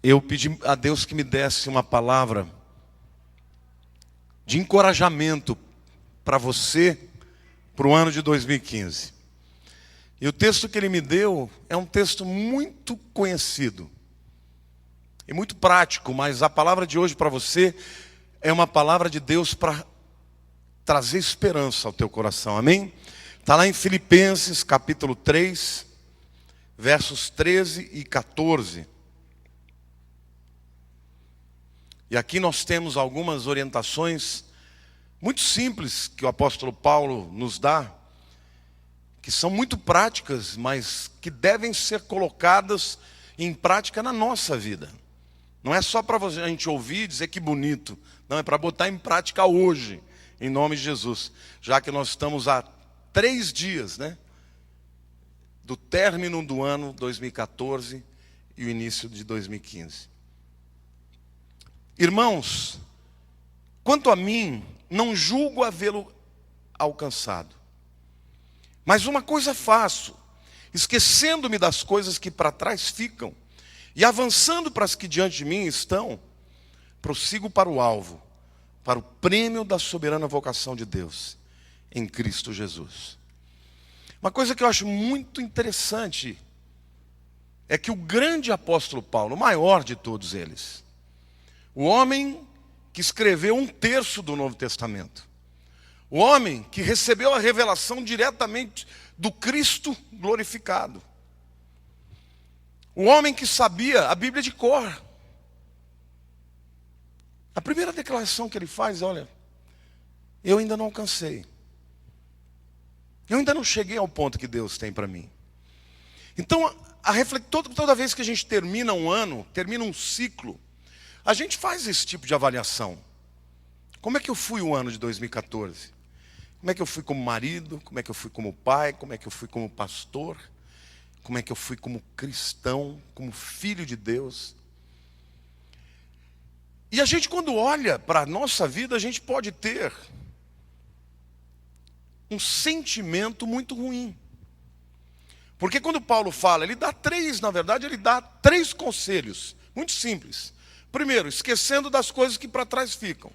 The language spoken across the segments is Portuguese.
eu pedi a Deus que me desse uma palavra de encorajamento para você, para o ano de 2015. E o texto que ele me deu é um texto muito conhecido e muito prático, mas a palavra de hoje para você é uma palavra de Deus para trazer esperança ao teu coração, amém? Está lá em Filipenses capítulo 3, versos 13 e 14. E aqui nós temos algumas orientações muito simples que o apóstolo Paulo nos dá, que são muito práticas, mas que devem ser colocadas em prática na nossa vida. Não é só para a gente ouvir e dizer que bonito, não, é para botar em prática hoje, em nome de Jesus. Já que nós estamos há 3 dias, do término do ano 2014 e o início de 2015. Irmãos, quanto a mim, não julgo havê-lo alcançado. Mas uma coisa faço, esquecendo-me das coisas que para trás ficam, e avançando para as que diante de mim estão, prossigo para o alvo, para o prêmio da soberana vocação de Deus, em Cristo Jesus. Uma coisa que eu acho muito interessante, é que o grande apóstolo Paulo, o maior de todos eles, o homem que escreveu 1/3 do Novo Testamento, o homem que recebeu a revelação diretamente do Cristo glorificado, o homem que sabia a Bíblia de cor, a primeira declaração que ele faz, olha, eu ainda não alcancei, eu ainda não cheguei ao ponto que Deus tem para mim. Então, toda vez que a gente termina um ano, termina um ciclo, a gente faz esse tipo de avaliação. Como é que eu fui o ano de 2014? Como é que eu fui como marido? Como é que eu fui como pai? Como é que eu fui como pastor? Como é que eu fui como cristão? Como filho de Deus? E a gente, quando olha para a nossa vida, a gente pode ter um sentimento muito ruim. Porque quando Paulo fala, ele dá 3 conselhos, muito simples. Primeiro, esquecendo das coisas que para trás ficam.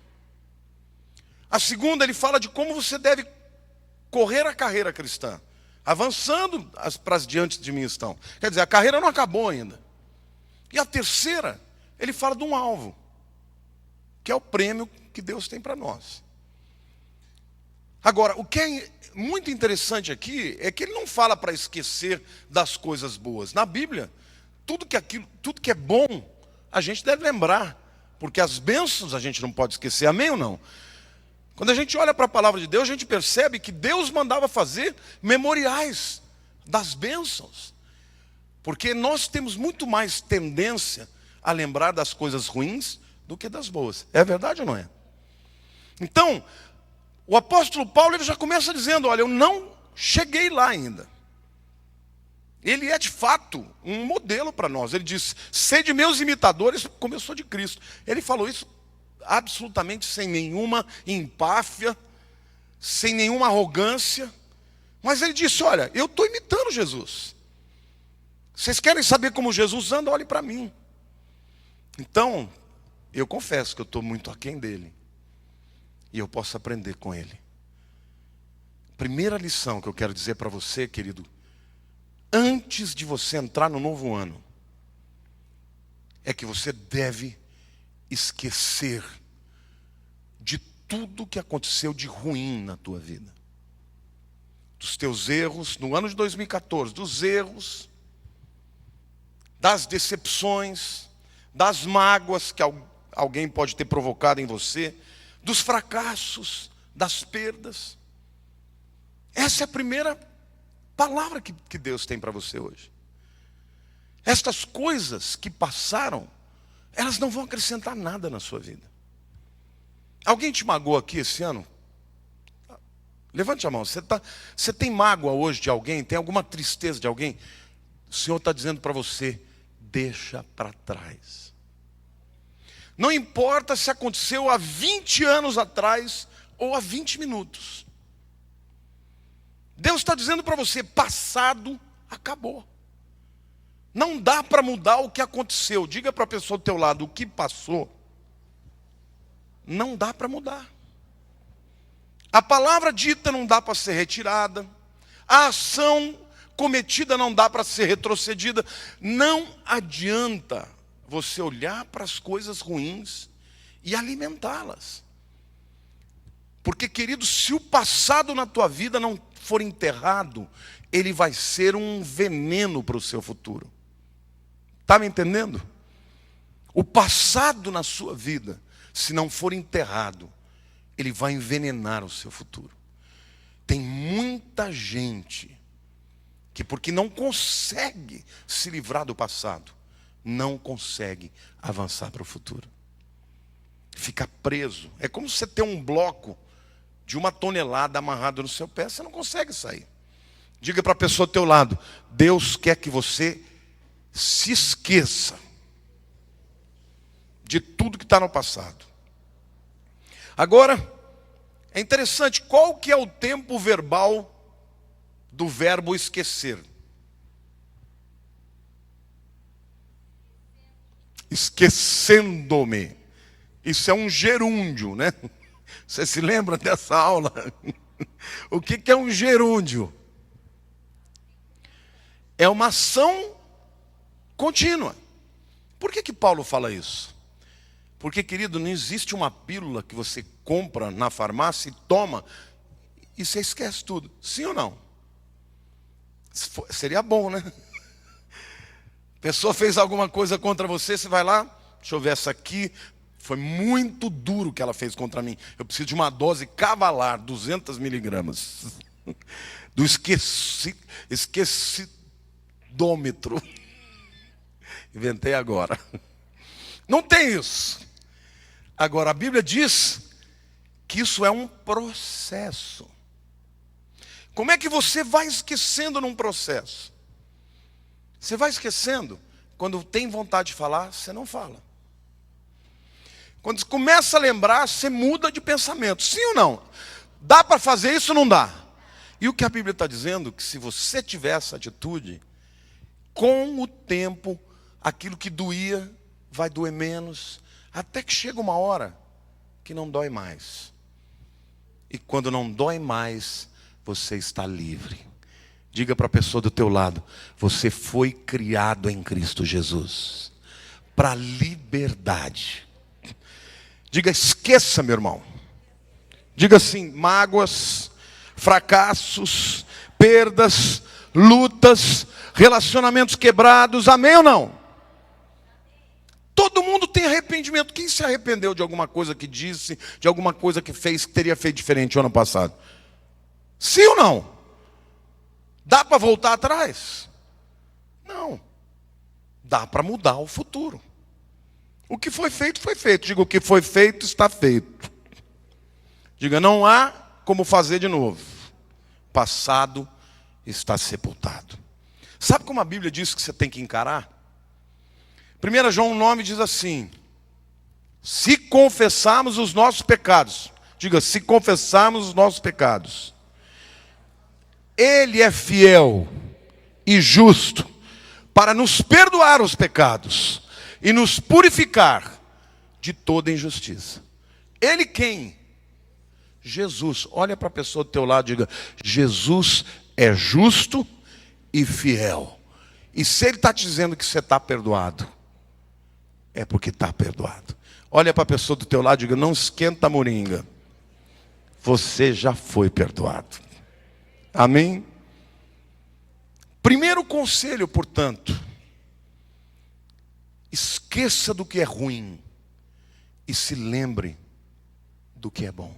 A segunda, ele fala de como você deve correr a carreira cristã, avançando para as diante de mim estão. Quer dizer, a carreira não acabou ainda. E a terceira, ele fala de um alvo, que é o prêmio que Deus tem para nós. Agora, o que é muito interessante aqui é que ele não fala para esquecer das coisas boas. Na Bíblia, tudo que é bom, a gente deve lembrar, porque as bênçãos a gente não pode esquecer, amém ou não? Quando a gente olha para a palavra de Deus, a gente percebe que Deus mandava fazer memoriais das bênçãos, porque nós temos muito mais tendência a lembrar das coisas ruins do que das boas. É verdade ou não é? Então, o apóstolo Paulo ele já começa dizendo, olha, eu não cheguei lá ainda. Ele é de fato um modelo para nós. Ele diz, sede meus imitadores, como eu sou de Cristo. Ele falou isso absolutamente sem nenhuma empáfia, sem nenhuma arrogância. Mas ele disse, olha, eu estou imitando Jesus. Vocês querem saber como Jesus anda? Olhem para mim. Então, eu confesso que eu estou muito aquém dele. E eu posso aprender com ele. Primeira lição que eu quero dizer para você, querido, antes de você entrar no novo ano, é que você deve esquecer de tudo que aconteceu de ruim na tua vida. Dos teus erros, no ano de 2014, dos erros, das decepções, das mágoas que alguém pode ter provocado em você, dos fracassos, das perdas. Essa é a primeira palavra que Deus tem para você hoje. Estas coisas que passaram, elas não vão acrescentar nada na sua vida. Alguém te magoou aqui esse ano? Levante a mão. Você tem mágoa hoje de alguém? Tem alguma tristeza de alguém? O Senhor está dizendo para você, deixa para trás. Não importa se aconteceu há 20 anos atrás ou há 20 minutos. Deus está dizendo para você, passado acabou. Não dá para mudar o que aconteceu. Diga para a pessoa do teu lado, o que passou, não dá para mudar. A palavra dita não dá para ser retirada. A ação cometida não dá para ser retrocedida. Não adianta você olhar para as coisas ruins e alimentá-las. Porque, querido, se o passado na tua vida não for enterrado, ele vai ser um veneno para o seu futuro. Está me entendendo? O passado na sua vida, se não for enterrado, ele vai envenenar o seu futuro. Tem muita gente que, porque não consegue se livrar do passado, não consegue avançar para o futuro. Fica preso. É como você ter um bloco de 1 tonelada amarrado no seu pé, você não consegue sair. Diga para a pessoa do teu lado, Deus quer que você se esqueça de tudo que está no passado. Agora, é interessante, qual que é o tempo verbal do verbo esquecer? Esquecendo-me. Isso é um gerúndio, né? Você se lembra dessa aula? O que é um gerúndio? É uma ação contínua. Por que Paulo fala isso? Porque, querido, não existe uma pílula que você compra na farmácia e toma e você esquece tudo. Sim ou não? Seria bom, né? A pessoa fez alguma coisa contra você, você vai lá, deixa eu ver essa aqui, foi muito duro que ela fez contra mim. Eu preciso de uma dose cavalar, 200 miligramas. Do esquecidômetro. Inventei agora. Não tem isso. Agora, a Bíblia diz que isso é um processo. Como é que você vai esquecendo num processo? Você vai esquecendo. Quando tem vontade de falar, você não fala. Quando você começa a lembrar, você muda de pensamento. Sim ou não? Dá para fazer isso ou não dá? E o que a Bíblia está dizendo, que se você tiver essa atitude, com o tempo, aquilo que doía, vai doer menos, até que chega uma hora que não dói mais. E quando não dói mais, você está livre. Diga para a pessoa do teu lado, você foi criado em Cristo Jesus para liberdade. Diga, esqueça, meu irmão. Diga assim, mágoas, fracassos, perdas, lutas, relacionamentos quebrados, amém ou não? Todo mundo tem arrependimento. Quem se arrependeu de alguma coisa que disse, de alguma coisa que fez, que teria feito diferente o ano passado? Sim ou não? Dá para voltar atrás? Não. Dá para mudar o futuro. O que foi feito, foi feito. Diga, o que foi feito, está feito. Diga, não há como fazer de novo. Passado está sepultado. Sabe como a Bíblia diz que você tem que encarar? 1 João 9 diz assim, se confessarmos os nossos pecados, diga, se confessarmos os nossos pecados, Ele é fiel e justo para nos perdoar os pecados e nos purificar de toda injustiça. Ele quem? Jesus. Olha para a pessoa do teu lado e diga, Jesus é justo e fiel. E se Ele está te dizendo que você está perdoado, é porque está perdoado. Olha para a pessoa do teu lado e diga, não esquenta a moringa. Você já foi perdoado. Amém? Primeiro conselho, portanto, esqueça do que é ruim e se lembre do que é bom.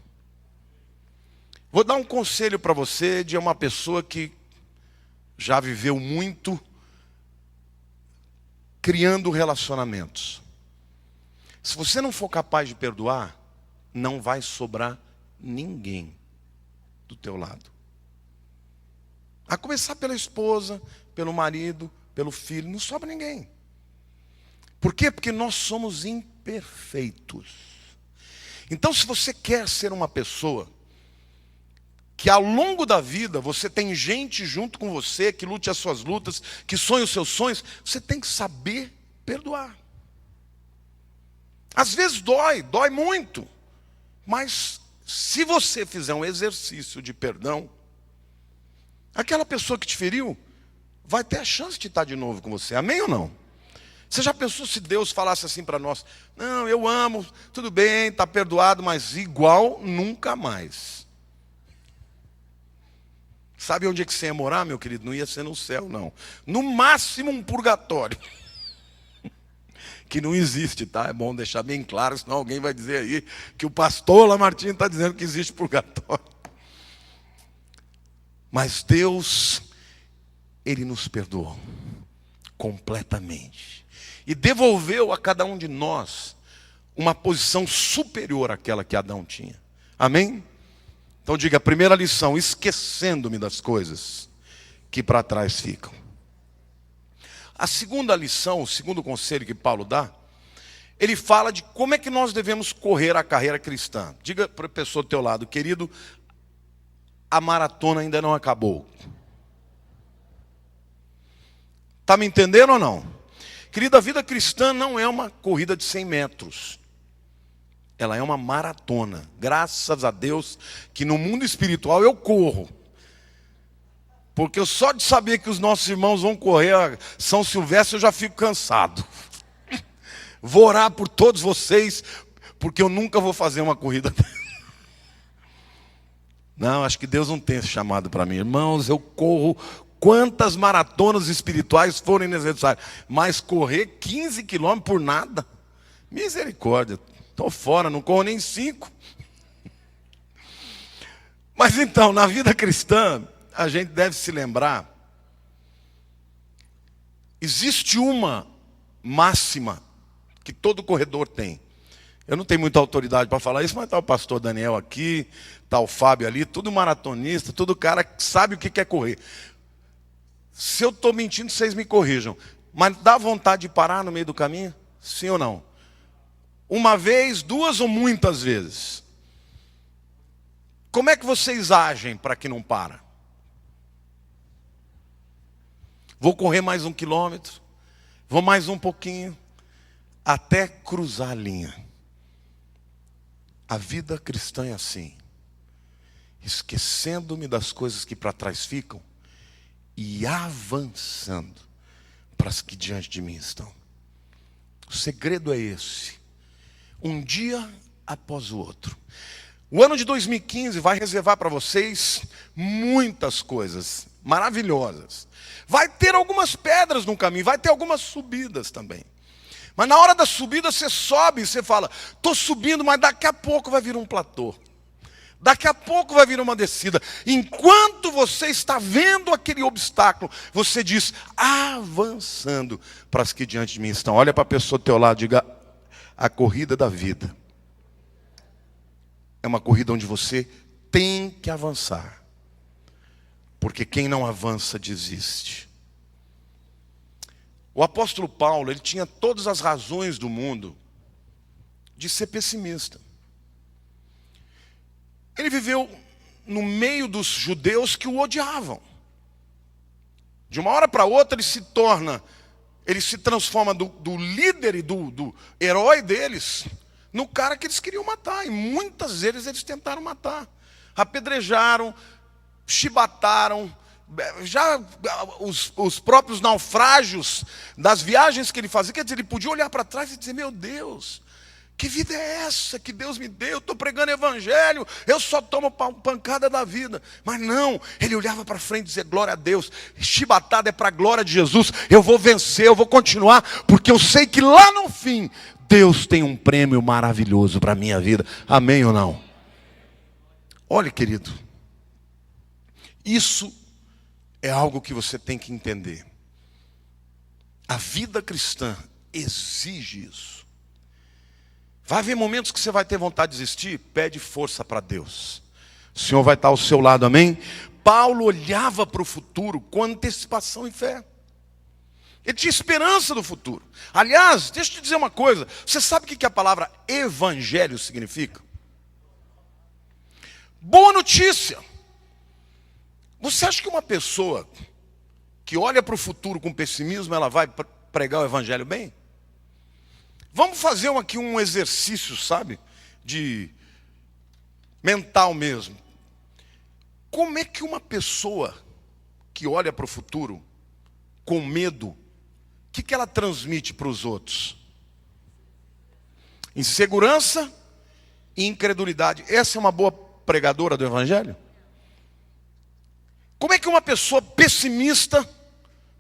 Vou dar um conselho para você de uma pessoa que já viveu muito criando relacionamentos. Se você não for capaz de perdoar, não vai sobrar ninguém do teu lado. A começar pela esposa, pelo marido, pelo filho, não sobra ninguém. Por quê? Porque nós somos imperfeitos. Então, se você quer ser uma pessoa que ao longo da vida você tem gente junto com você que lute as suas lutas, que sonha os seus sonhos, você tem que saber perdoar. Às vezes dói muito, mas se você fizer um exercício de perdão, aquela pessoa que te feriu vai ter a chance de estar de novo com você, amém ou não? Você já pensou se Deus falasse assim para nós: não, eu amo, tudo bem, está perdoado, mas igual nunca mais. Sabe onde é que você ia morar, meu querido? Não ia ser no céu, não. No máximo um purgatório. Que não existe, tá? É bom deixar bem claro, senão alguém vai dizer aí que o pastor Lamartine está dizendo que existe purgatório. Mas Deus, Ele nos perdoou completamente. E devolveu a cada um de nós uma posição superior àquela que Adão tinha. Amém? Então diga, a primeira lição: esquecendo-me das coisas que para trás ficam. A segunda lição, o segundo conselho que Paulo dá, ele fala de como é que nós devemos correr a carreira cristã. Diga para a pessoa do teu lado: querido, a maratona ainda não acabou. Está me entendendo ou não? Querido, a vida cristã não é uma corrida de 100 metros. Ela é uma maratona. Graças a Deus que no mundo espiritual eu corro. Porque eu só de saber que os nossos irmãos vão correr a São Silvestre eu já fico cansado. Vou orar por todos vocês, porque eu nunca vou fazer uma corrida. Não, acho que Deus não tem esse chamado para mim. Irmãos, eu corro quantas maratonas espirituais forem necessárias, mas correr 15 quilômetros por nada, misericórdia, estou fora, não corro nem 5. Mas então, na vida cristã, a gente deve se lembrar, existe uma máxima que todo corredor tem. Eu não tenho muita autoridade para falar isso, mas está o pastor Daniel aqui, está o Fábio ali, tudo maratonista, tudo cara que sabe o que é correr. Se eu estou mentindo, vocês me corrijam. Mas dá vontade de parar no meio do caminho? Sim ou não? Uma vez, duas ou muitas vezes? Como é que vocês agem para que não para? Vou correr mais 1 quilômetro, vou mais um pouquinho, até cruzar a linha. A vida cristã é assim. Esquecendo-me das coisas que para trás ficam e avançando para as que diante de mim estão. O segredo é esse. Um dia após o outro. O ano de 2015 vai reservar para vocês muitas coisas maravilhosas. Vai ter algumas pedras no caminho, vai ter algumas subidas também. Mas na hora da subida você sobe e você fala: estou subindo, mas daqui a pouco vai vir um platô. Daqui a pouco vai vir uma descida. Enquanto você está vendo aquele obstáculo, você diz: avançando para as que diante de mim estão. Olha para a pessoa do teu lado e diga: a corrida da vida é uma corrida onde você tem que avançar. Porque quem não avança desiste. O apóstolo Paulo, ele tinha todas as razões do mundo de ser pessimista. Ele viveu no meio dos judeus que o odiavam. De uma hora para outra ele se transforma do líder e do herói deles no cara que eles queriam matar. E muitas vezes eles tentaram matar. Apedrejaram, chibataram. Já os próprios naufrágios das viagens que ele fazia, quer dizer, ele podia olhar para trás e dizer: meu Deus, que vida é essa que Deus me deu? Eu estou pregando evangelho, eu só tomo pancada da vida. Mas não, ele olhava para frente e dizia: glória a Deus, chibatada é para a glória de Jesus, eu vou vencer, eu vou continuar, porque eu sei que lá no fim, Deus tem um prêmio maravilhoso para a minha vida. Amém ou não? Olha, querido, isso é algo que você tem que entender. A vida cristã exige isso. Vai haver momentos que você vai ter vontade de desistir, pede força para Deus. O Senhor vai estar ao seu lado, amém? Paulo olhava para o futuro com antecipação e fé. Ele tinha esperança do futuro. Aliás, deixa eu te dizer uma coisa. Você sabe o que a palavra evangelho significa? Boa notícia. Você acha que uma pessoa que olha para o futuro com pessimismo, ela vai pregar o evangelho bem? Vamos fazer aqui um exercício, sabe? De mental mesmo. Como é que uma pessoa que olha para o futuro com medo, o que ela transmite para os outros? Insegurança e incredulidade. Essa é uma boa pregadora do evangelho? Como é que uma pessoa pessimista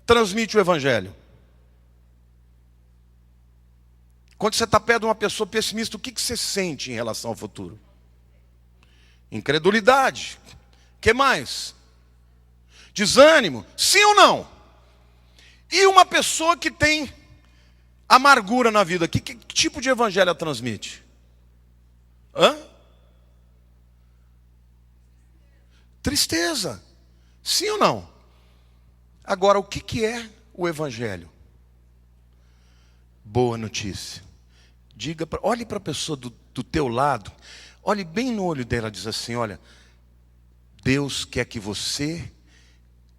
transmite o evangelho? Quando você está perto de uma pessoa pessimista, o que você sente em relação ao futuro? Incredulidade. O que mais? Desânimo. Sim ou não? E uma pessoa que tem amargura na vida, que tipo de evangelho ela transmite? Tristeza. Sim ou não? Agora, o que é o evangelho? Boa notícia. Olhe para a pessoa do teu lado, olhe bem no olho dela e diz assim: olha, Deus quer que você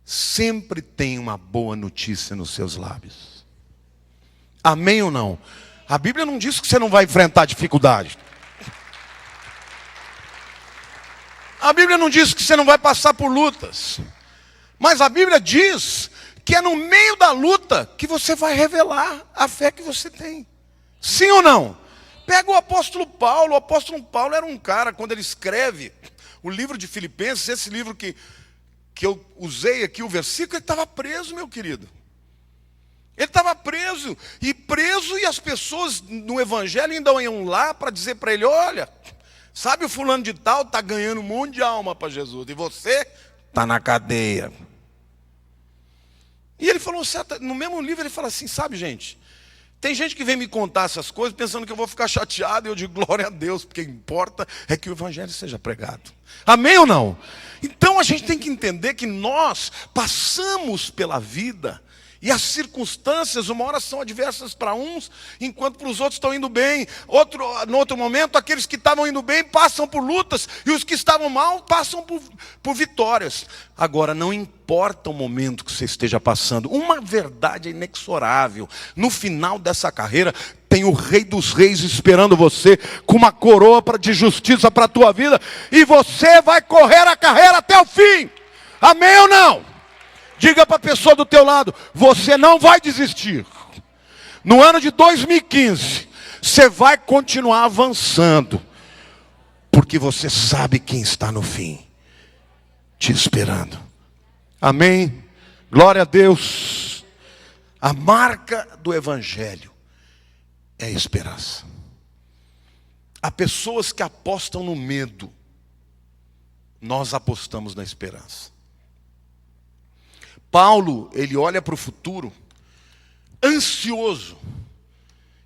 sempre tenha uma boa notícia nos seus lábios. Amém ou não? A Bíblia não diz que você não vai enfrentar dificuldade. A Bíblia não diz que você não vai passar por lutas. Mas a Bíblia diz que é no meio da luta que você vai revelar a fé que você tem. Sim ou não? Pega o apóstolo Paulo. O apóstolo Paulo era um cara, quando ele escreve o livro de Filipenses, esse livro que eu usei aqui, o versículo, ele estava preso, meu querido. Ele estava preso, e as pessoas no evangelho ainda iam lá para dizer para ele: olha, sabe o fulano de tal está ganhando um monte de alma para Jesus, e você está na cadeia. E ele falou, no mesmo livro ele fala assim: sabe, gente, tem gente que vem me contar essas coisas pensando que eu vou ficar chateado, e eu digo glória a Deus, porque importa é que o evangelho seja pregado. Amém ou não? Então a gente tem que entender que nós passamos pela vida, e as circunstâncias, uma hora são adversas para uns, enquanto para os outros estão indo bem. No outro momento, aqueles que estavam indo bem passam por lutas, e os que estavam mal passam por vitórias. Agora, não importa o momento que você esteja passando, uma verdade é inexorável: no final dessa carreira, tem o Rei dos Reis esperando você, com uma coroa de justiça para a tua vida, e você vai correr a carreira até o fim. Amém ou não? Diga para a pessoa do teu lado: você não vai desistir. No ano de 2015, você vai continuar avançando, porque você sabe quem está no fim, te esperando. Amém? Glória a Deus. A marca do evangelho é a esperança. Há pessoas que apostam no medo, nós apostamos na esperança. Paulo, ele olha para o futuro, ansioso,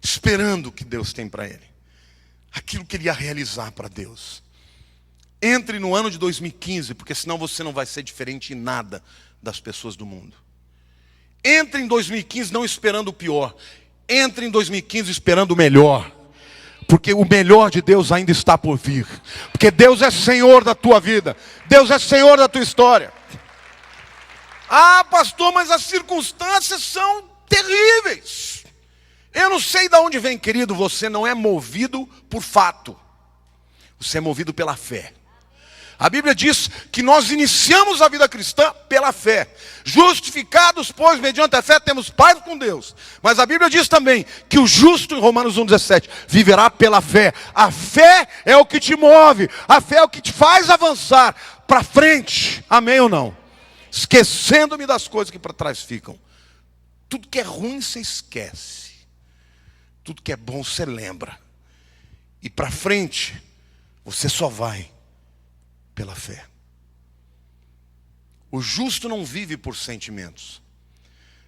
esperando o que Deus tem para ele, aquilo que ele ia realizar para Deus. Entre no ano de 2015, porque senão você não vai ser diferente em nada das pessoas do mundo. Entre em 2015 não esperando o pior, entre em 2015 esperando o melhor, porque o melhor de Deus ainda está por vir, porque Deus é Senhor da tua vida, Deus é Senhor da tua história. Ah, pastor, mas as circunstâncias são terríveis. Eu não sei de onde vem, querido. Você não é movido por fato, você é movido pela fé. A Bíblia diz que nós iniciamos a vida cristã pela fé. Justificados, pois, mediante a fé, temos paz com Deus. Mas a Bíblia diz também que o justo, em Romanos 1,17, viverá pela fé. A fé é o que te move, a fé é o que te faz avançar para frente. Amém ou não? Esquecendo-me das coisas que para trás ficam. Tudo que é ruim você esquece, tudo que é bom você lembra, e para frente você só vai pela fé. O justo não vive por sentimentos,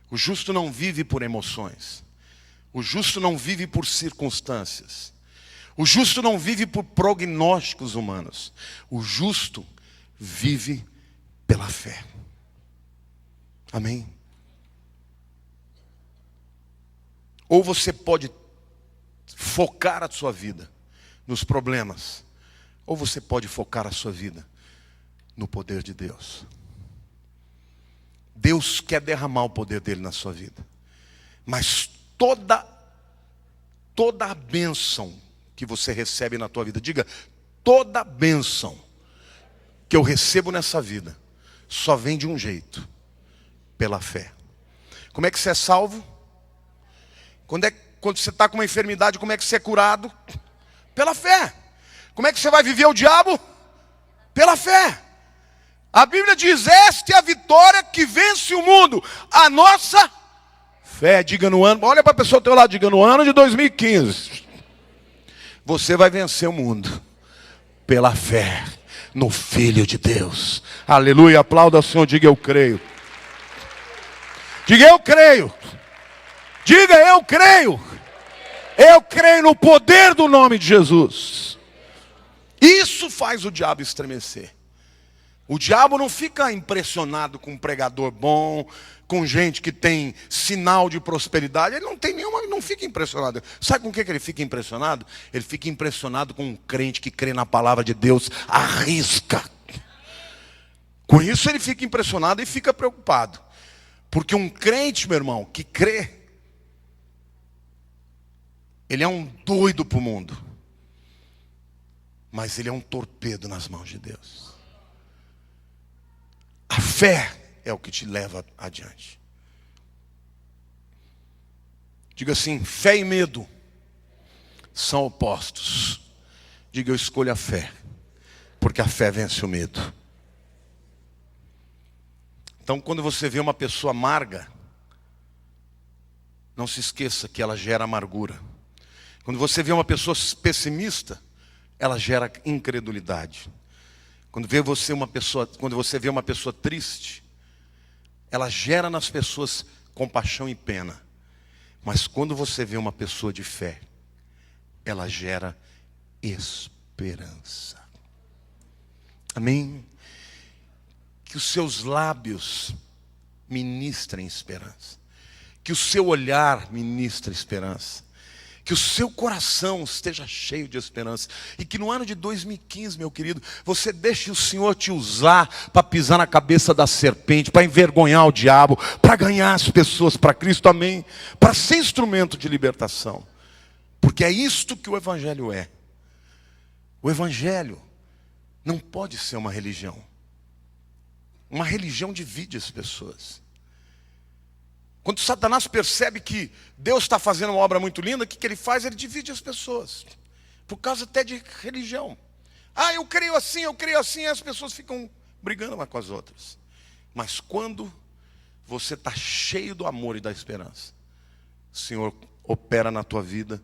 o justo não vive por emoções, o justo não vive por circunstâncias, o justo não vive por prognósticos humanos, o justo vive pela fé. Amém? Ou você pode focar a sua vida nos problemas, ou você pode focar a sua vida no poder de Deus. Deus quer derramar o poder dele na sua vida. Mas toda a bênção que você recebe na tua vida, diga, toda a bênção que eu recebo nessa vida, só vem de um jeito, pela fé. Como é que você é salvo? Quando você está com uma enfermidade, como é que você é curado? Pela fé. Como é que você vai viver o diabo? Pela fé. A Bíblia diz, esta é a vitória que vence o mundo, a nossa fé. Diga no ano, olha para a pessoa do teu lado, diga no ano de 2015, você vai vencer o mundo, pela fé, no Filho de Deus. Aleluia, aplauda ao Senhor, diga eu creio. Diga eu creio. Diga eu creio. Eu creio no poder do nome de Jesus. Isso faz o diabo estremecer. O diabo não fica impressionado com um pregador bom, com gente que tem sinal de prosperidade. Ele não tem nenhuma, não fica impressionado. Sabe com o que ele fica impressionado? Ele fica impressionado com um crente que crê na palavra de Deus, arrisca. Com isso ele fica impressionado e fica preocupado. Porque um crente, meu irmão, que crê, ele é um doido para o mundo. Mas ele é um torpedo nas mãos de Deus. A fé é o que te leva adiante. Diga assim, fé e medo são opostos. Diga, eu escolho a fé, porque a fé vence o medo. Então, quando você vê uma pessoa amarga, não se esqueça que ela gera amargura. Quando você vê uma pessoa pessimista, ela gera incredulidade. Quando você vê uma pessoa triste, ela gera nas pessoas compaixão e pena. Mas quando você vê uma pessoa de fé, ela gera esperança. Amém? Que os seus lábios ministrem esperança. Que o seu olhar ministre esperança. Que o seu coração esteja cheio de esperança. E que no ano de 2015, meu querido, você deixe o Senhor te usar para pisar na cabeça da serpente, para envergonhar o diabo, para ganhar as pessoas para Cristo, amém? Para ser instrumento de libertação. Porque é isto que o Evangelho é. O Evangelho não pode ser uma religião. Uma religião divide as pessoas. Quando Satanás percebe que Deus está fazendo uma obra muito linda, o que ele faz? Ele divide as pessoas. Por causa até de religião. Ah, eu creio assim, e as pessoas ficam brigando umas com as outras. Mas quando você está cheio do amor e da esperança, o Senhor opera na tua vida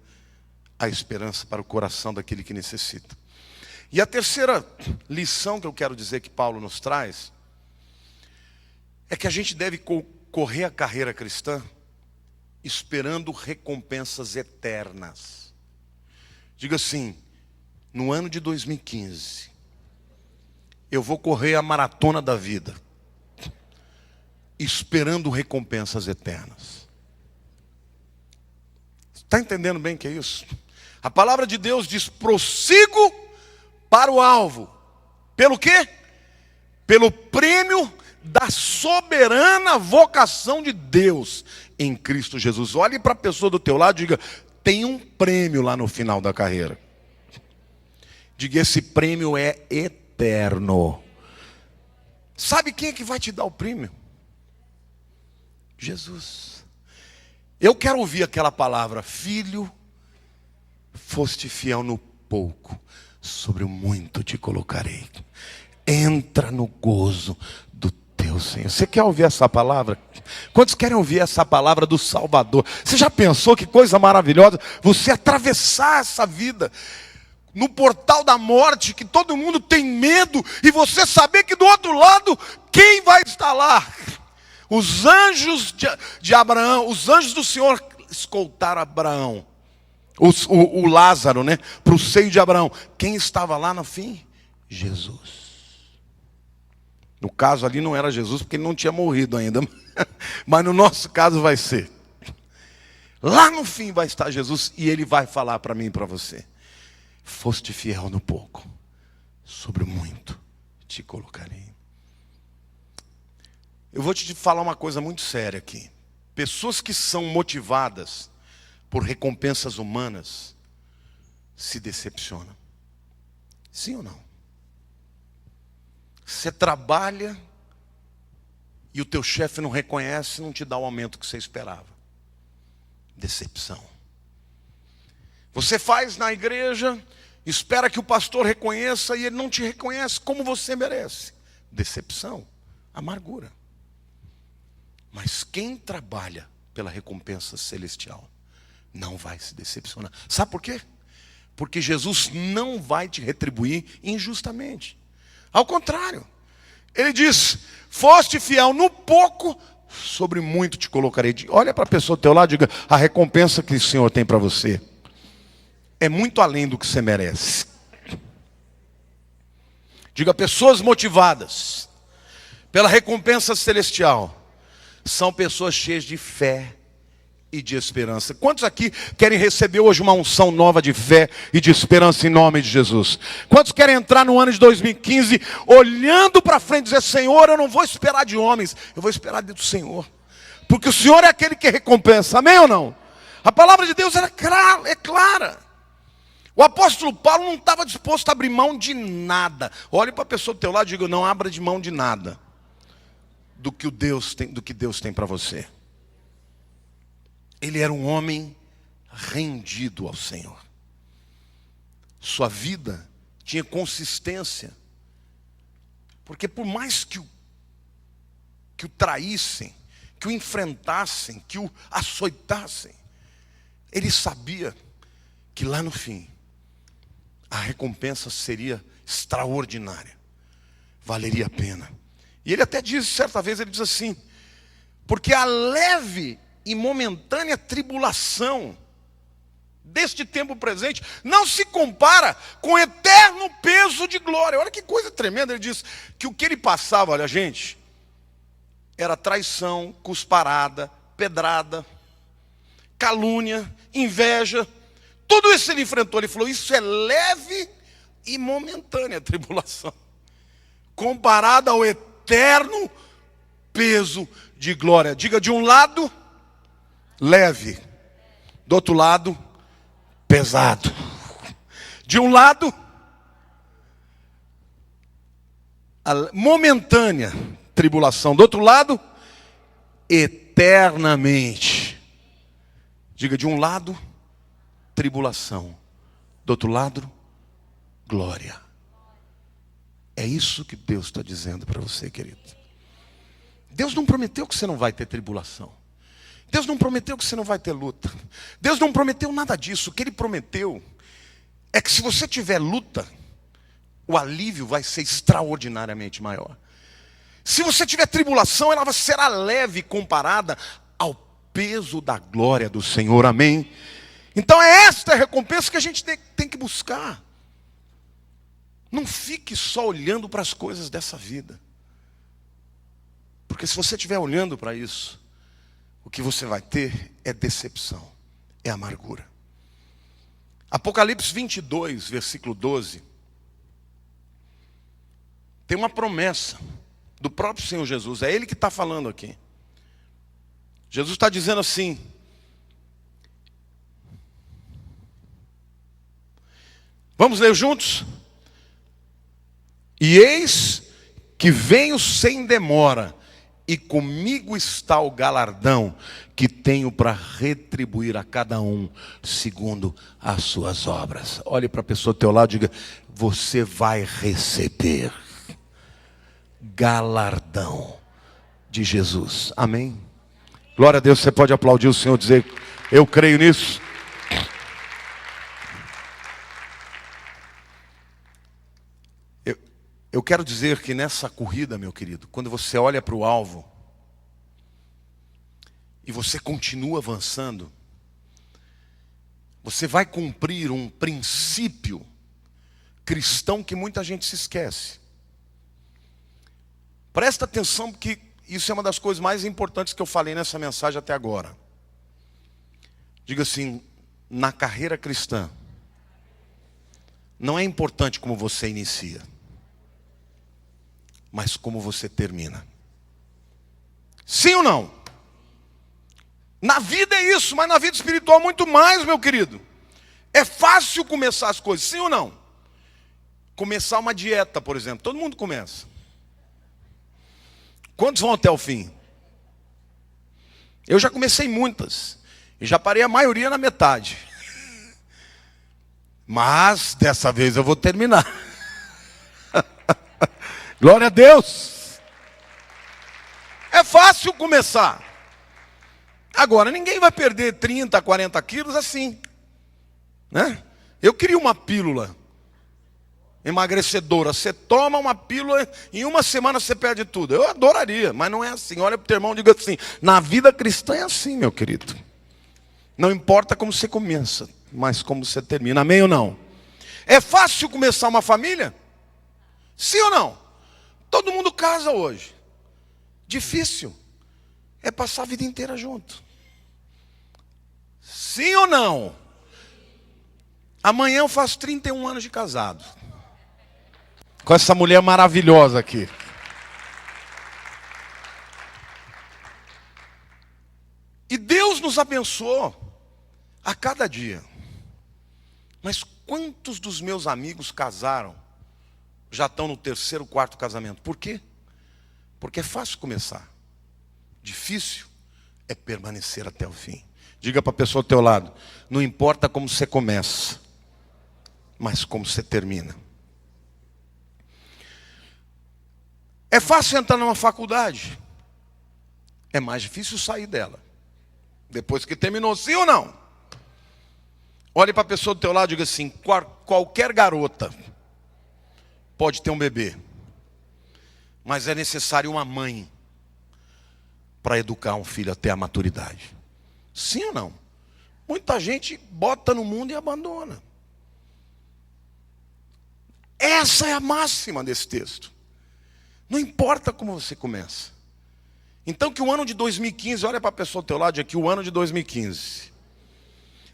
a esperança para o coração daquele que necessita. E a terceira lição que eu quero dizer que Paulo nos traz, é que a gente deve correr a carreira cristã esperando recompensas eternas. Diga assim, no ano de 2015, eu vou correr a maratona da vida, esperando recompensas eternas. Está entendendo bem o que é isso? A palavra de Deus diz, prossigo para o alvo. Pelo quê? Pelo prêmio da soberana vocação de Deus em Cristo Jesus. Olhe para a pessoa do teu lado e diga, tem um prêmio lá no final da carreira. Diga, esse prêmio é eterno. Sabe quem é que vai te dar o prêmio? Jesus. Eu quero ouvir aquela palavra, filho, foste fiel no pouco, sobre o muito te colocarei. Entra no gozo do teu Senhor. Você quer ouvir essa palavra? Quantos querem ouvir essa palavra do Salvador? Você já pensou que coisa maravilhosa? Você atravessar essa vida no portal da morte, que todo mundo tem medo, e você saber que do outro lado, quem vai estar lá? Os anjos de Abraão, os anjos do Senhor escoltaram Abraão, o Lázaro, né, para o seio de Abraão. Quem estava lá no fim? Jesus. No caso ali não era Jesus, porque ele não tinha morrido ainda. Mas no nosso caso vai ser. Lá no fim vai estar Jesus e ele vai falar para mim e para você. Foste fiel no pouco, sobre o muito te colocarei. Eu vou te falar uma coisa muito séria aqui. Pessoas que são motivadas por recompensas humanas se decepcionam. Sim ou não? Você trabalha e o teu chefe não reconhece, não te dá o aumento que você esperava. Decepção. Você faz na igreja, espera que o pastor reconheça e ele não te reconhece como você merece. Decepção, amargura. Mas quem trabalha pela recompensa celestial não vai se decepcionar. Sabe por quê? Porque Jesus não vai te retribuir injustamente. Ao contrário, ele diz: foste fiel no pouco, sobre muito te colocarei. Olha para a pessoa do teu lado e diga: a recompensa que o Senhor tem para você é muito além do que você merece. Diga: pessoas motivadas pela recompensa celestial são pessoas cheias de fé e de esperança. Quantos aqui querem receber hoje uma unção nova de fé e de esperança em nome de Jesus? Quantos querem entrar no ano de 2015 olhando para frente e dizer: Senhor, eu não vou esperar de homens, eu vou esperar do Senhor, porque o Senhor é aquele que recompensa. Amém ou não? A palavra de Deus é clara. O apóstolo Paulo não estava disposto a abrir mão de nada. Olhe para a pessoa do teu lado e diga: não abra de mão de nada do que Deus tem para você. Ele era um homem rendido ao Senhor. Sua vida tinha consistência. Porque por mais que o traíssem, que o enfrentassem, que o açoitassem, ele sabia que lá no fim a recompensa seria extraordinária. Valeria a pena. E ele até diz, certa vez, ele diz assim: porque a leve e momentânea tribulação deste tempo presente não se compara com o eterno peso de glória. Olha que coisa tremenda. Ele diz que o que ele passava, olha gente, era traição, cusparada, pedrada, calúnia, inveja. Tudo isso ele enfrentou. Ele falou: isso é leve e momentânea tribulação, comparada ao eterno peso de glória. Diga: de um lado, leve, do outro lado, pesado. De um lado, a momentânea tribulação, do outro lado, eternamente. Diga: de um lado, tribulação, do outro lado, glória. É isso que Deus está dizendo para você, querido. Deus não prometeu que você não vai ter tribulação. Deus não prometeu que você não vai ter luta. Deus não prometeu nada disso. O que Ele prometeu é que se você tiver luta, o alívio vai ser extraordinariamente maior. Se você tiver tribulação, ela será leve comparada ao peso da glória do Senhor. Amém? Então é esta a recompensa que a gente tem que buscar. Não fique só olhando para as coisas dessa vida. Porque se você estiver olhando para isso, o que você vai ter é decepção, é amargura. Apocalipse 22, versículo 12. Tem uma promessa do próprio Senhor Jesus. É Ele que está falando aqui. Jesus está dizendo assim: vamos ler juntos? E eis que venho sem demora, e comigo está o galardão que tenho para retribuir a cada um segundo as suas obras. Olhe para a pessoa do teu lado e diga: você vai receber galardão de Jesus. Amém? Glória a Deus. Você pode aplaudir o Senhor e dizer: eu creio nisso. Eu quero dizer que nessa corrida, meu querido, quando você olha para o alvo e você continua avançando, você vai cumprir um princípio cristão que muita gente se esquece. Presta atenção, porque isso é uma das coisas mais importantes que eu falei nessa mensagem até agora. Diga assim: na carreira cristã, não é importante como você inicia, mas como você termina. Sim ou não? Na vida é isso, mas na vida espiritual muito mais, meu querido. É fácil começar as coisas, sim ou não? Começar uma dieta, por exemplo, todo mundo começa. Quantos vão até o fim? Eu já comecei muitas, e já parei a maioria na metade. Mas, dessa vez eu vou terminar. Glória a Deus. É fácil começar. Agora, ninguém vai perder 30, 40 quilos assim, né? Eu queria uma pílula emagrecedora. Você toma uma pílula, em uma semana você perde tudo. Eu adoraria, mas não é assim. Olha para o teu irmão e diga assim: na vida cristã é assim, meu querido. Não importa como você começa, mas como você termina. Amém ou não? É fácil começar uma família? Sim ou não? Todo mundo casa hoje. Difícil é passar a vida inteira junto. Sim ou não? Amanhã eu faço 31 anos de casado. Com essa mulher maravilhosa aqui. E Deus nos abençoou a cada dia. Mas quantos dos meus amigos casaram, já estão no terceiro, quarto casamento? Por quê? Porque é fácil começar. Difícil é permanecer até o fim. Diga para a pessoa ao teu lado: não importa como você começa, mas como você termina. É fácil entrar numa faculdade, é mais difícil sair dela depois que terminou, sim ou não? Olhe para a pessoa do teu lado e diga assim: qualquer garota pode ter um bebê, mas é necessário uma mãe para educar um filho até a maturidade. Sim ou não? Muita gente bota no mundo e abandona. Essa é a máxima desse texto. Não importa como você começa. Então que o ano de 2015, olha para a pessoa do teu lado, é que o ano de 2015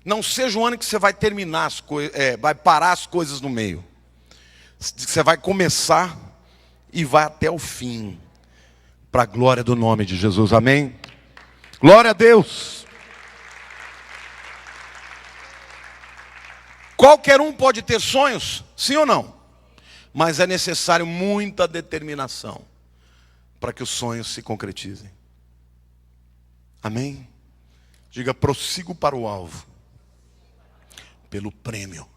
não seja o ano que você vai terminar as coisas, vai parar as coisas no meio. Você vai começar e vai até o fim, para a glória do nome de Jesus, amém? Glória a Deus. Qualquer um pode ter sonhos, sim ou não? Mas é necessário muita determinação para que os sonhos se concretizem. Amém? Diga: prossigo para o alvo, pelo prêmio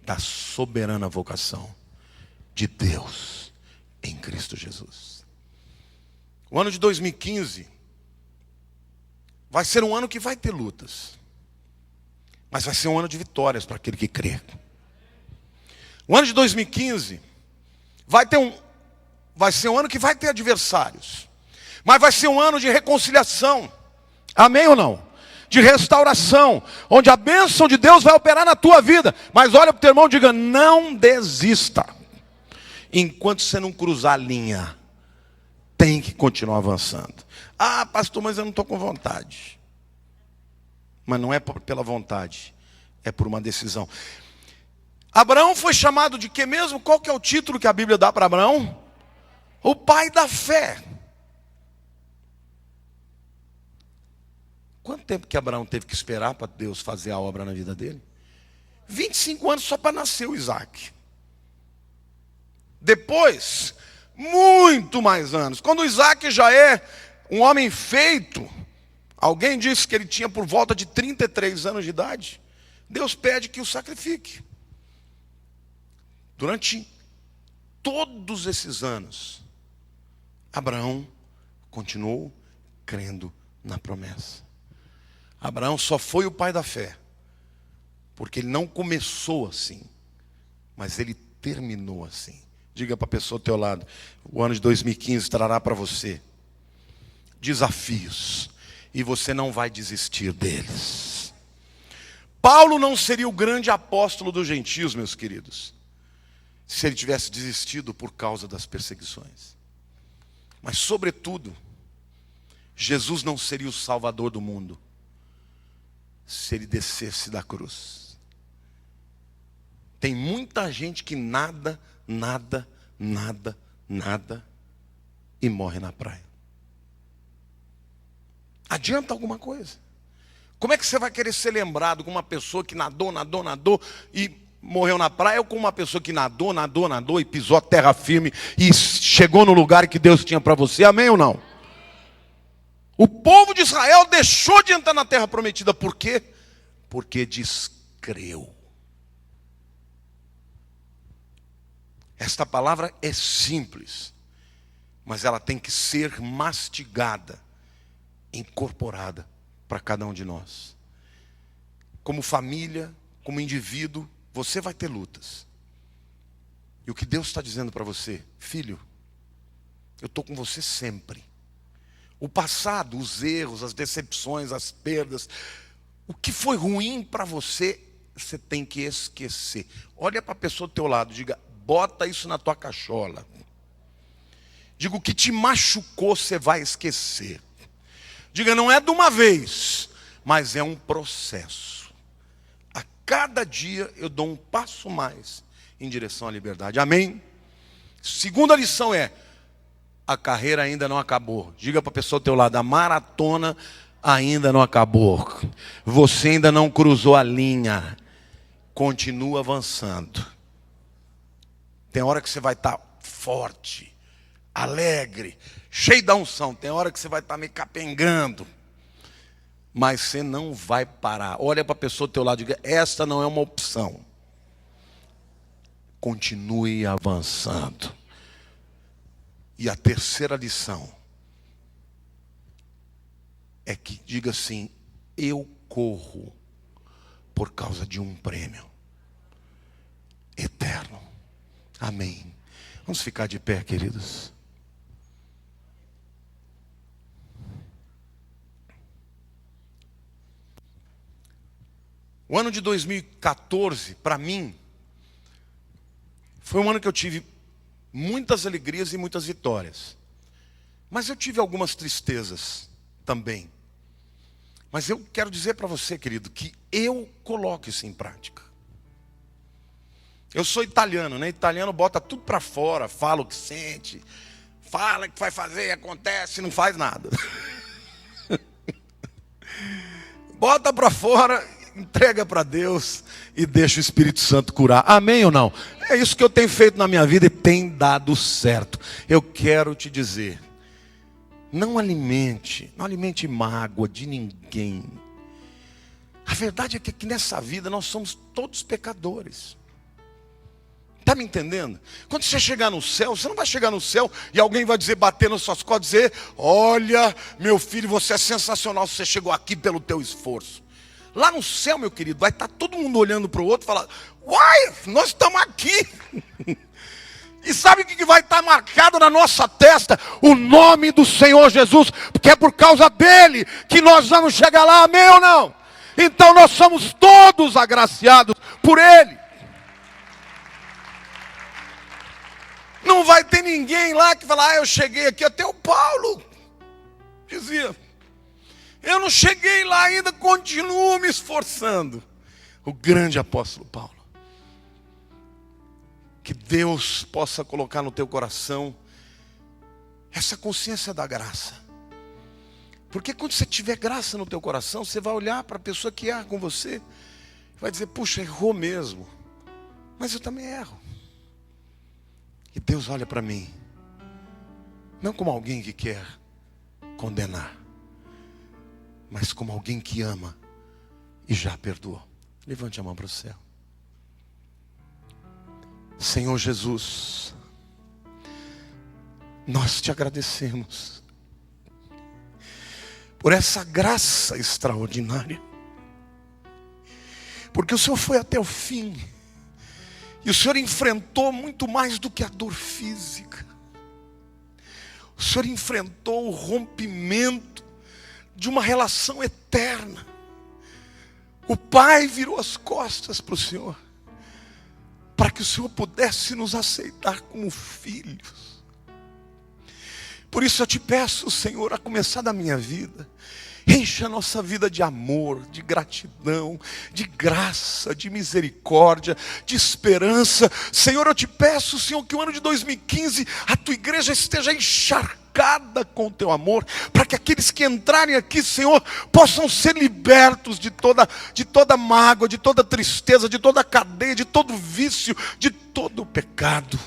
da soberana vocação de Deus em Cristo Jesus. O ano de 2015 vai ser um ano que vai ter lutas, mas vai ser um ano de vitórias para aquele que crê. O ano de 2015 vai ser um ano que vai ter adversários, mas vai ser um ano de reconciliação. Amém ou não? De restauração, onde a bênção de Deus vai operar na tua vida. Mas olha para o teu irmão e diga: não desista. Enquanto você não cruzar a linha, tem que continuar avançando. Ah, pastor, mas eu não estou com vontade. Mas não é pela vontade, é por uma decisão. Abraão foi chamado de quê mesmo? Qual que é o título que a Bíblia dá para Abraão? O pai da fé. Quanto tempo que Abraão teve que esperar para Deus fazer a obra na vida dele? 25 anos só para nascer o Isaac. Depois, muito mais anos. Quando o Isaac já é um homem feito, alguém disse que ele tinha por volta de 33 anos de idade, Deus pede que o sacrifique. Durante todos esses anos, Abraão continuou crendo na promessa. Abraão só foi o pai da fé, porque ele não começou assim, mas ele terminou assim. Diga para a pessoa ao teu lado: o ano de 2015 trará para você desafios, e você não vai desistir deles. Paulo não seria o grande apóstolo dos gentios, meus queridos, se ele tivesse desistido por causa das perseguições. Mas, sobretudo, Jesus não seria o salvador do mundo se ele descesse da cruz. Tem muita gente que nada e morre na praia. Adianta alguma coisa? Como é que você vai querer ser lembrado com uma pessoa que nadou e morreu na praia, ou com uma pessoa que nadou e pisou a terra firme e chegou no lugar que Deus tinha para você? Amém ou não? O povo de Israel deixou de entrar na terra prometida. Por quê? Porque descreu. Esta palavra é simples, mas ela tem que ser mastigada, incorporada para cada um de nós. Como família, como indivíduo, você vai ter lutas. E o que Deus está dizendo para você: filho, eu estou com você sempre. O passado, os erros, as decepções, as perdas, o que foi ruim para você, você tem que esquecer. Olha para a pessoa do teu lado, diga: bota isso na tua cachola. Diga: o que te machucou, você vai esquecer. Diga: não é de uma vez, mas é um processo. A cada dia eu dou um passo mais em direção à liberdade. Amém? Segunda lição é: a carreira ainda não acabou. Diga para a pessoa do teu lado: a maratona ainda não acabou. Você ainda não cruzou a linha. Continua avançando. Tem hora que você vai estar forte, alegre, cheio da unção. Tem hora que você vai estar meio capengando. Mas você não vai parar. Olha para a pessoa do teu lado e diga: esta não é uma opção. Continue avançando. E a terceira lição é que diga assim: eu corro por causa de um prêmio eterno. Amém. Vamos ficar de pé, queridos. O ano de 2014, para mim, foi um ano que eu tive muitas alegrias e muitas vitórias. Mas eu tive algumas tristezas também. Mas eu quero dizer para você, querido, que eu coloco isso em prática. Eu sou italiano, né? Italiano bota tudo para fora, fala o que sente, fala o que vai fazer, acontece, não faz nada. Bota para fora, entrega para Deus e deixa o Espírito Santo curar. Amém ou não? É isso que eu tenho feito na minha vida e tem dado certo. Eu quero te dizer: não alimente mágoa de ninguém. A verdade é que aqui nessa vida nós somos todos pecadores. Está me entendendo? Quando você chegar no céu, você não vai chegar no céu e alguém vai dizer, bater nas suas costas, dizer: olha, meu filho, você é sensacional, você chegou aqui pelo teu esforço. Lá no céu, meu querido, vai estar todo mundo olhando para o outro e falar: uai, nós estamos aqui. E sabe o que vai estar marcado na nossa testa? O nome do Senhor Jesus, porque é por causa dele que nós vamos chegar lá. Amém ou não? Então nós somos todos agraciados por ele. Não vai ter ninguém lá que fala: eu cheguei aqui. Até o Paulo dizia: eu não cheguei lá ainda, continuo me esforçando. O grande apóstolo Paulo. Que Deus possa colocar no teu coração essa consciência da graça. Porque quando você tiver graça no teu coração, você vai olhar para a pessoa que erra com você e vai dizer: puxa, errou mesmo, mas eu também erro. E Deus olha para mim, não como alguém que quer condenar, mas como alguém que ama e já perdoou. Levante a mão para o céu. Senhor Jesus, nós te agradecemos por essa graça extraordinária, porque o Senhor foi até o fim, e o Senhor enfrentou muito mais do que a dor física. O Senhor enfrentou o rompimento de uma relação eterna. O Pai virou as costas para o Senhor, para que o Senhor pudesse nos aceitar como filhos. Por isso eu te peço, Senhor, a começar da minha vida, enche a nossa vida de amor, de gratidão, de graça, de misericórdia, de esperança. Senhor, eu te peço, Senhor, que o ano de 2015 a tua igreja esteja encharcada encharcada com o teu amor, para que aqueles que entrarem aqui, Senhor, possam ser libertos de toda mágoa, de toda tristeza, de toda cadeia, de todo vício, de todo pecado.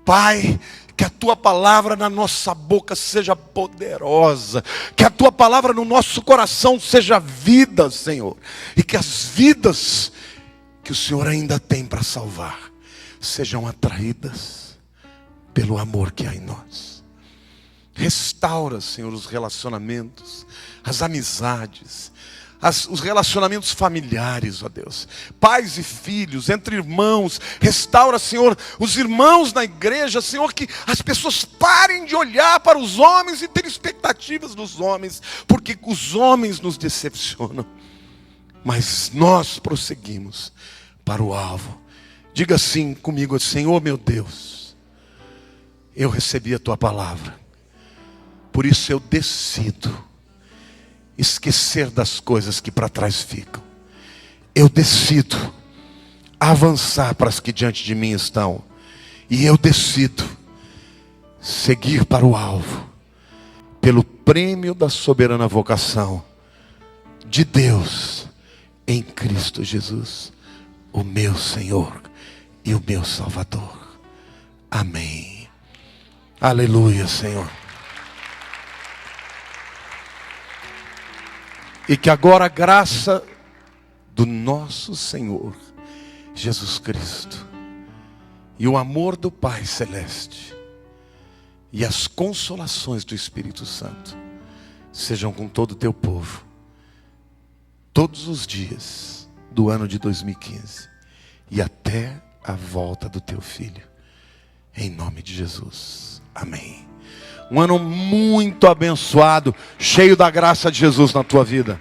Pai, que a tua palavra na nossa boca seja poderosa, que a tua palavra no nosso coração seja vida, Senhor, e que as vidas que o Senhor ainda tem para salvar sejam atraídas pelo amor que há em nós. Restaura, Senhor, os relacionamentos, as amizades, os relacionamentos familiares, ó Deus, pais e filhos, entre irmãos. Restaura, Senhor, os irmãos na igreja, Senhor, que as pessoas parem de olhar para os homens e ter expectativas dos homens, porque os homens nos decepcionam, mas nós prosseguimos para o alvo. Diga assim comigo: Senhor meu Deus, eu recebi a tua palavra, por isso eu decido esquecer das coisas que para trás ficam. Eu decido avançar para as que diante de mim estão. E eu decido seguir para o alvo, pelo prêmio da soberana vocação de Deus em Cristo Jesus, o meu Senhor e o meu Salvador. Amém. Aleluia, Senhor. E que agora a graça do nosso Senhor Jesus Cristo e o amor do Pai Celeste e as consolações do Espírito Santo sejam com todo o teu povo, todos os dias do ano de 2015 e até a volta do teu Filho, em nome de Jesus. Amém. Um ano muito abençoado, cheio da graça de Jesus na tua vida.